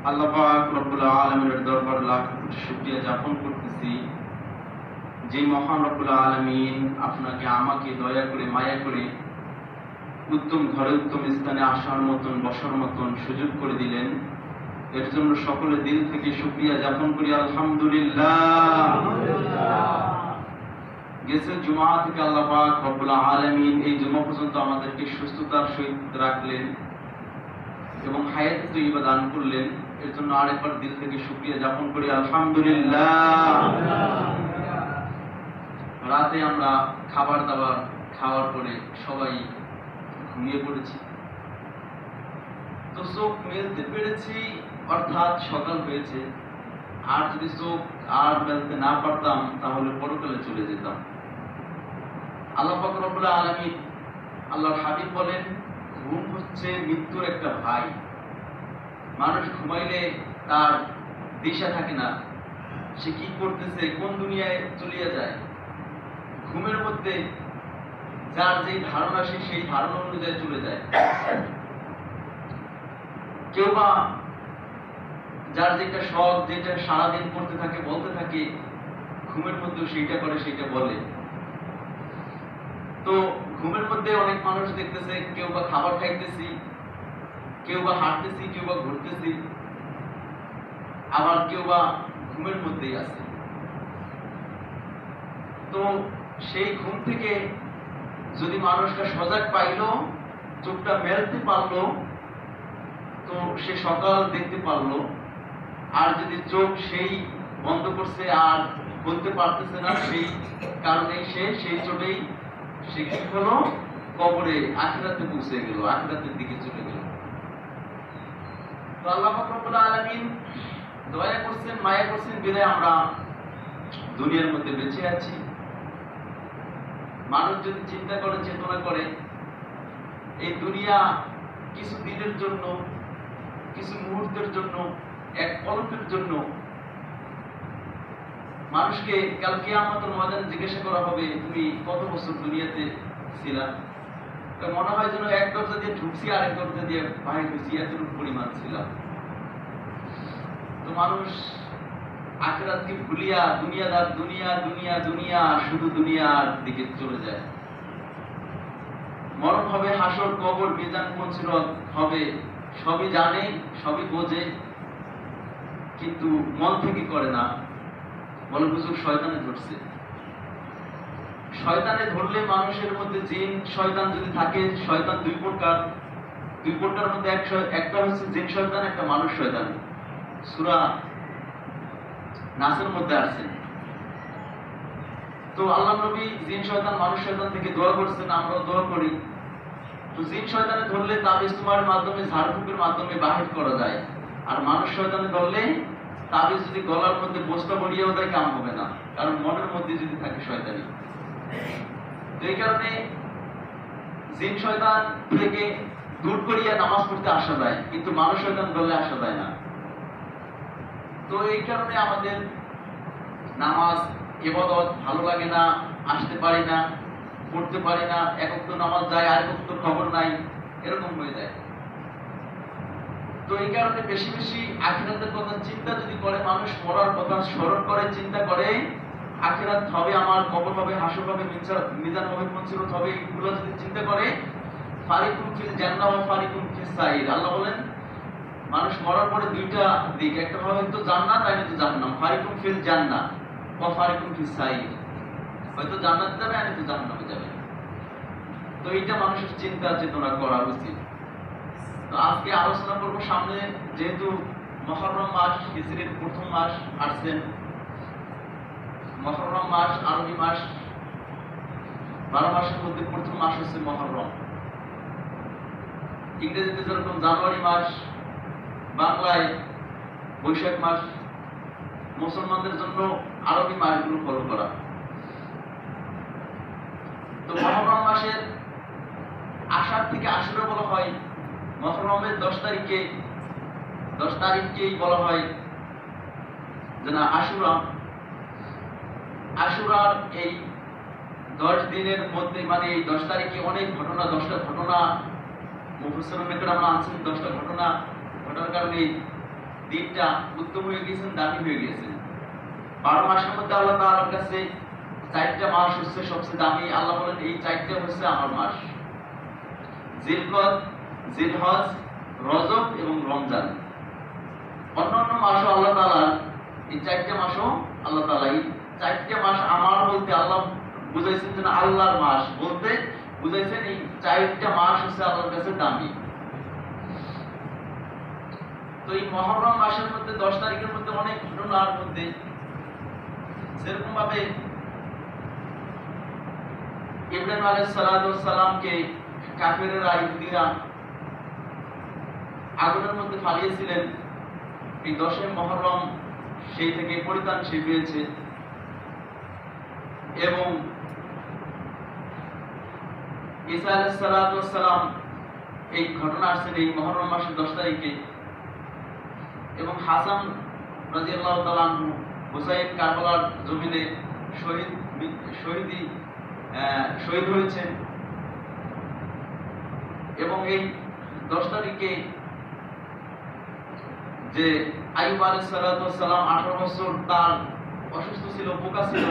আল্লাহ পাক রব্বুল আলামিনের দরবার লাখ কোটি শুকরিয়া জ্ঞাপন করতেছি, যে মহান রব্বুল আলামিন আপনাকে আমাকে দয়া করে মায়া করে উত্তম ঘরে উত্তম স্থানে আসার মতন বসার মতন সুযোগ করে দিলেন। এর জন্য সকলে দিল থেকে শুকরিয়া জ্ঞাপন করি আলহামদুলিল্লাহ। গেছে জুমা থেকে আল্লাহ পাক রব্বুল আলামিন এই জুমা পর্যন্ত আমাদেরকে সুস্থতার সহিত রাখলেন এবং হায়াতে তৈয়বা দান করলেন। এর জন্য আরেকবার দিল থেকে শুকরিয়া জ্ঞাপন করি আলহামদুলিল্লাহ। রাতে আমরা খাবার দাবার খাওয়ার পরে সবাই ঘুমিয়ে পড়েছি, তো চোখ মেলতে পেরেছি অর্থাৎ সকাল হয়েছে। আর যদি চোখ আর মেলতে না পারতাম তাহলে পরকালে চলে যেতাম। আল্লাহ পাক রব্বুল আলামিন, আল্লাহর হাবিব বলেন, ঘুম হচ্ছে মৃত্যুর একটা ভাই। মানুষ ঘুমাইলে তার দিশা থাকে না, সে কি করতেছে, কোন দুনিয়ায় চলিয়া যায়। ঘুমের মধ্যে যার যেই ধারণা সে সেই ধারণা অনুযায়ী চলে যায়। কেউ বা যার যেটা শখ, যেটা সারাদিন করতে থাকে বলতে থাকে, ঘুমের মধ্যেও সেইটা করে সেইটা বলে। তো ঘুমের মধ্যে অনেক মানুষ দেখতেছে, কেউ বা খাবার খাইতেছি, কেউ বা হাঁটতেছি, কেউ বা ঘুরতেছি, আবার কেউ বা ঘুমের মধ্যেই আছে। তো সেই ঘুম থেকে যদি মানুষটা সজাগ পাইলো, চোখটা মেলতে পারলো, তো সে সকাল দেখতে পারলো। আর যদি চোখ সেই বন্ধ করছে আর বলতে পারতেছে না, সেই কারণে সে সেই চোখেই সে কি হলো, কবরে আখিরাতে পৌঁছে গেল, আখিরাতের দিকে চলে গেল। তো আল্লাহ পাক রব্বুল আলামিন দয়া করছেন, মায়া করছেন বিধায় আমরা দুনিয়ার মধ্যে বেঁচে আছি। মানুষ যদি চিন্তা করে, চেতনা করে, এই দুনিয়া কিছু দিনের জন্য, কিছু মুহূর্তের জন্য, এক পলকের জন্য। মানুষকে কাল কিয়ামতের ময়দানে জিজ্ঞাসা করা হবে, তুমি কত বছর দুনিয়াতে ছিলা? মনে হয় যেন এক দরজা দিয়ে ঢুকছি আর এক দরজা দিয়ে বাহির হয়েছি, এতটুকু পরিমাণ ছিলাম। তো মানুষ আখিরাতকে ভুলিয়া দুনিয়াদার, দুনিয়া দুনিয়া দুনিয়া, শুধু দুনিয়ার দিকে চলে যায়। মরণ হবে, হাসর, কবর, মিজান, মুনসিরত হবে, সবই জানে, সবই বোঝে, কিন্তু মন থেকে করে না। বলে হুজুর শয়তানে ধরছে। শয়তানে ধরলে মানুষের মধ্যে জিন শয়তান যদি থাকে, শয়তান দুই প্রকার। দুই প্রকার মধ্যে একটা হচ্ছে জিন শয়তান, একটা মানুষ শয়তান। সূরা নাসের মধ্যে আছে। তো আল্লাহ নবী জিন শয়তান, মানুষ শয়তান থেকে দোয়া করছেন, আমরাও দোয়া করি। তো জিন শয়তানে ধরলে তাবিজ তোমার মাধ্যমে, ঝাড়ফুঁকের মাধ্যমে বাহির করা যায়। আর মানুষ শয়তানে ধরলে তাবিজ যদি গলার মধ্যে বস্তা বড়িয়েও দেয়, কাম হবে না, কারণ মনের মধ্যে যদি থাকে শয়তানি। তো এই কারণে জিন শয়তান থেকে দূর করিয়া নামাজ পড়তে আসা যায়, কিন্তু মানুষ শয়তান ধরলে আসা যায় না। তো এই কারণে আমাদের নামাজ, ইবাদত ভালো লাগে না, আসতে পারি না, পড়তে পারি না। একক তো নামাজ যায়, আরেক তো খবর নাই, এরকম হয়ে যায়। তো এই কারণে বেশি বেশি আখিরাতের কথা চিন্তা যদি করে মানুষ, মরার কথা স্মরণ করে, চিন্তা করে, আখিরাত হবে আমার, কবর হবে, হাসর হবে, মিজান হবে, মুনসিরত হবে, এগুলো যদি চিন্তা করে, ফারিকুন ফিল জান্নাহ ওয়া ফারিকুন ফিস সাইর। আল্লাহ বলেন মানুষ মরার পরে দুইটা দিক, একটা হয়তো জান্নাত আর হয়তো জাহান্নাম। ফারিকুন ফিল জান্নাহ ওয়া ফারিকুন ফিস সাইর, হয়তো জান্নাতে যাবে আর হয়তো জাহান্নামে যাবে। তো এইটা মানুষের চিন্তা চেতনা করা উচিত। তো আজকে আলোচনা করব, সামনে যেহেতু মুহররম মাস, হিজরির প্রথম মাস আসছেন। মুহররম মাস আরবি মাস, 12 মাসের মধ্যে প্রথম মাস হচ্ছে মুহররম। ইংরেজিতে যেরকম জানুয়ারি মাস, বাংলায় বৈশাখ মাস, মুসলমানদের জন্য আরবি মাসগুলো ফলো করা। তো মুহররম মাসের আষাঢ় থেকে আশুরা বলা হয়। মুহররমের 10 তারিখকেই বলা হয় যে না আশুরা। আশুরার এই 10 দিনের মধ্যে, মানে এই 10 তারিখে অনেক ঘটনা, 10টা ঘটনা মুফাসসিরুন কেরাম আনছেন। 10টা ঘটনা ঘটার কারণে দিনটা উত্তম হয়ে গেছেন, দামি হয়ে গেছেন। 12 মাসের মধ্যে আল্লাহ তাআলার কাছে 4টা মাস হচ্ছে সবচেয়ে দামি। আল্লাহ বলেন এই 4টা হচ্ছে আমার মাস, জিলকদ, জিলহজ, রজব এবং রমজান। অন্যান্য মাসও আল্লাহ তাআলা, এই 4টা মাসও আল্লাহ তাআলা, এই 4টা মাস আমার বলতে আল্লাহ বুঝাইছেন যে আল্লাহর মাস বলতে বুঝাইছেন এই 4টা মাস হচ্ছে আল্লাহর কাছে দামি। তো এই মুহররম মাসের মধ্যে 10 তারিখের মধ্যে অনেক ঘটনার মধ্যে যেরকম ভাবে ইব্রাহিম আলাইহিস সালামকে কাফেররা, ইহুদিরা আগুনের মধ্যে ফালিয়েছিলেন, এই 10 মুহররম সেই থেকে পরিত্রাণ সে পেয়েছে। এবং ঈসা আলাইহিস সালাম এই ঘটনা আসছে এই মুহররম মাসের 10 তারিখে। এবং হাসান রাদিয়াল্লাহু তাআলা আনহু, হুসাইন কারবালার জমিনে শহীদ হয়েছেন। এবং এই 10 তারিখে যে আইয়ুব আলাইহিস সালাম 18 বছর তার অসুস্থ ছিল, পোকা ছিল,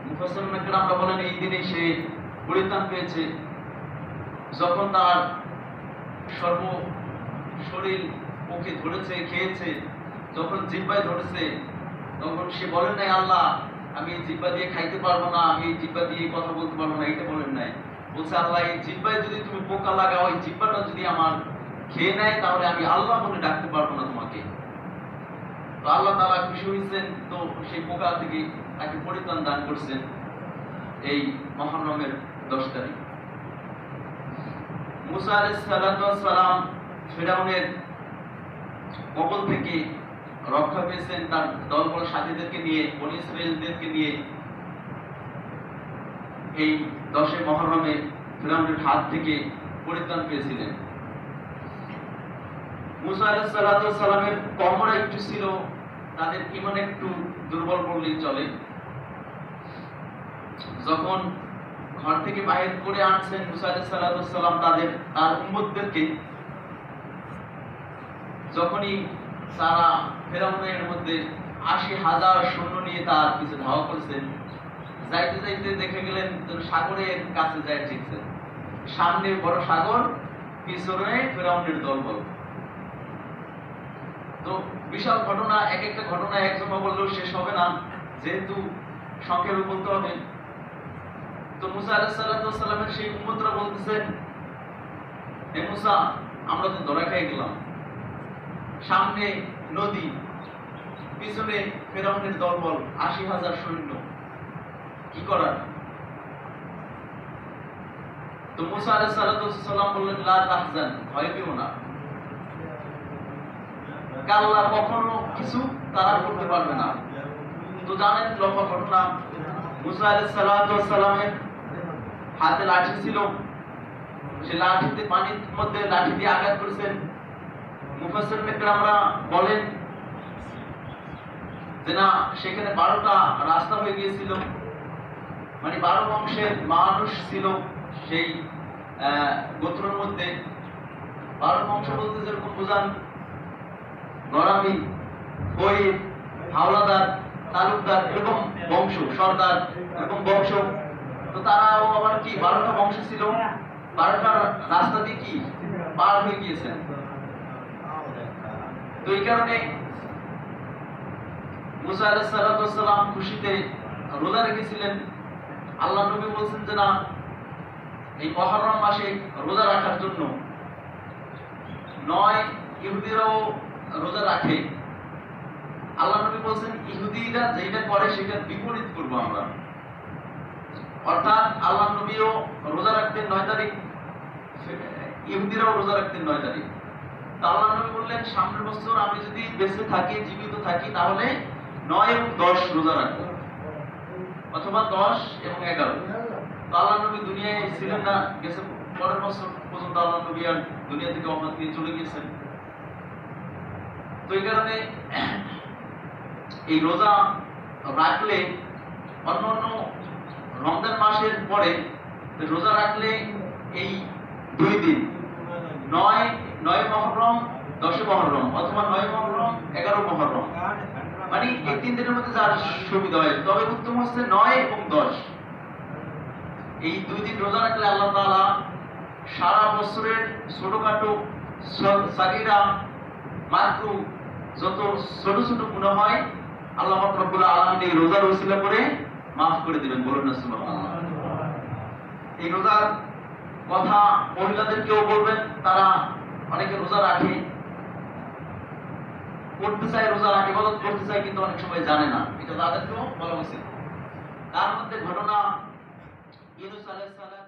মুফাসসিরুন কিরামরা বলেন এই দিনে সে পরিত্রাণ পেয়েছে। যখন তার সর্ব শরীর মুখে ধরেছে, খেয়েছে, যখন জিহ্বায় ধরেছে, তখন সে বলেন নাই আল্লাহ আমি এই জিহ্বা দিয়ে খাইতে পারবো না, আমি এই জিহ্বা দিয়ে কথা বলতে পারবো না, এটা বলেন নাই। বলছে আল্লাহ এই জিহ্বায় যদি তুমি পোকা লাগাও, এই জিহ্বাটা যদি আমার খেয়ে নেয়, তাহলে আমি আল্লাহ বলে ডাকতে পারবো না তোমাকে। তো আল্লাহ তাআলা খুশি হয়েছেন, তো সেই পোকা থেকে তাকে পরিত্রাণ দান করছেন এই মুহররমের 10 তারিখ। মুসা আলাইহিস সালাম ফিরআউনের কবল থেকে রক্ষা পেয়েছেন তার দলবল সাথীদেরকে নিয়ে, বনী ইসরাঈলদেরকে নিয়ে। এই 10 মুহররমে ফিরআউনের হাত থেকে পরিত্রাণ পেয়েছিলেন। মুসা আলাইহিস সালামের কমরা একটু ছিল, তাদের ঈমান একটু দুর্বল বললেই চলে। যখন ঘর থেকে বাইর করে আনছেন মুসা আলাইহিস সালাম তার উম্মতদেরকে, যখনই সারা ফিরআউনের মধ্যে 80,000 সৈন্য নিয়ে তার পিছে ধাওয়া করছেন, যাইতে যাইতে দেখে গেলেন সাগরের কাছে যায় ঠিকছেন, সামনে বড় সাগর, পিছনে ফিরআউনের দলবল। তো বিশাল ঘটনা, এক একটা ঘটনা একজমা বললেও শেষ হবে না, যেহেতু সংক্ষেপে বলতে হবে। তো মুসা আলাইহিস সালামের সেই উম্মতরা বলতেছেন, হে মুসা আমরা তো ধরা খেয়ে গেলাম, সামনে নদী, পিছনে ফিরআউনের দলবল, 80,000 সৈন্য, কি করার? তো মুসা আলাইহিস সালাম বললেন লা তাহজান, ভয় পেও না, আল্লাহ কখনো কিছু তারা করতে পারবে না। তো জানেন লম্বা ঘটনা, মুসা আলাইহিস সালামের হাতে লাঠি ছিল, সে লাঠিতে পানির মধ্যে লাঠি দিয়ে আঘাত করেছেন। মুফাসসিরুন কিরামরা বলেন যে না, সেখানে 12টা রাস্তা হয়ে গিয়েছিল, মানে 12 বংশের মানুষ ছিল সেই গোত্রের মধ্যে। 12 বংশ বলতে যেরকম বুঝান গরামি, ফরিদ, হাওলাদার, তালুকদার, এরকম বংশ, সর্দার, এরকম বংশ। তো তারাও আবার কি 12টা বংশ ছিল, 12টা রাস্তা দিয়ে কি পার হয়ে গিয়েছেন। তো এই কারণে মুসা আলাইহিস সালাম খুশিতে রোজা রেখেছিলেন। আল্লাহ নবী বলছেন যে না, এই মুহররম মাসে রোজা রাখার জন্য নয় ইহুদিরাও রোজা রাখে। আল্লাহ নবী বলছেন ইহুদিরা যেটা করে সেটার বিপরীত করব আমরা। অর্থাৎ আল্লাহ নবীও রোজা রাখতেন 9 তারিখ, ইহুদিরাও রোজা রাখতেন 9 তারিখ। তো আল্লাহ নবী বললেন সামনের বছর আমি যদি বেঁচে থাকি, জীবিত থাকি, তাহলে 9 এবং 10 রোজা রাখবো, অথবা 10 এবং 11। তো আল্লাহ নবী দুনিয়ায় ছিলেন না, গেছে পরের বছর পর্যন্ত আল্লাহ নবী আর দুনিয়া থেকে ওফাত নিয়ে চলে গেছেন। তো এই কারণে এই রোজা রাখলে অন্য রমজান মাসের পরে রোজা রাখলে এই 2 দিন 9 মুহররম 10 মহরম অথবা 9 মহরম 11 মহরম, মানে এই 3 দিনের মধ্যে যার সুবিধা হয়। তবে উত্তম হচ্ছে 9 এবং 10। এই 2 দিন রোজা রাখলে আল্লাহ তাআলা সারা বছরের ছোটখাটো সাগীরা মাকরু যত ছোট ছোট গুনাহ হয় আল্লাহ পাক রব্বুল আলামিন এই রোজার ওসিলা করে maaf করে দিবেন। বলুন না সুবহানাল্লাহ। এই রোজার কথা মহিলাদেরকেও বলবেন, তারা অনেকে রোজা রাখে, করতে চায়, রোজা রাখে, ইবাদত করতে চায়, কিন্তু অনেক সময় জানে না। এটা তাদেরকেও বলা উচিত। তার মধ্যে ঘটনা ইউনূস আলাইহিস সালাম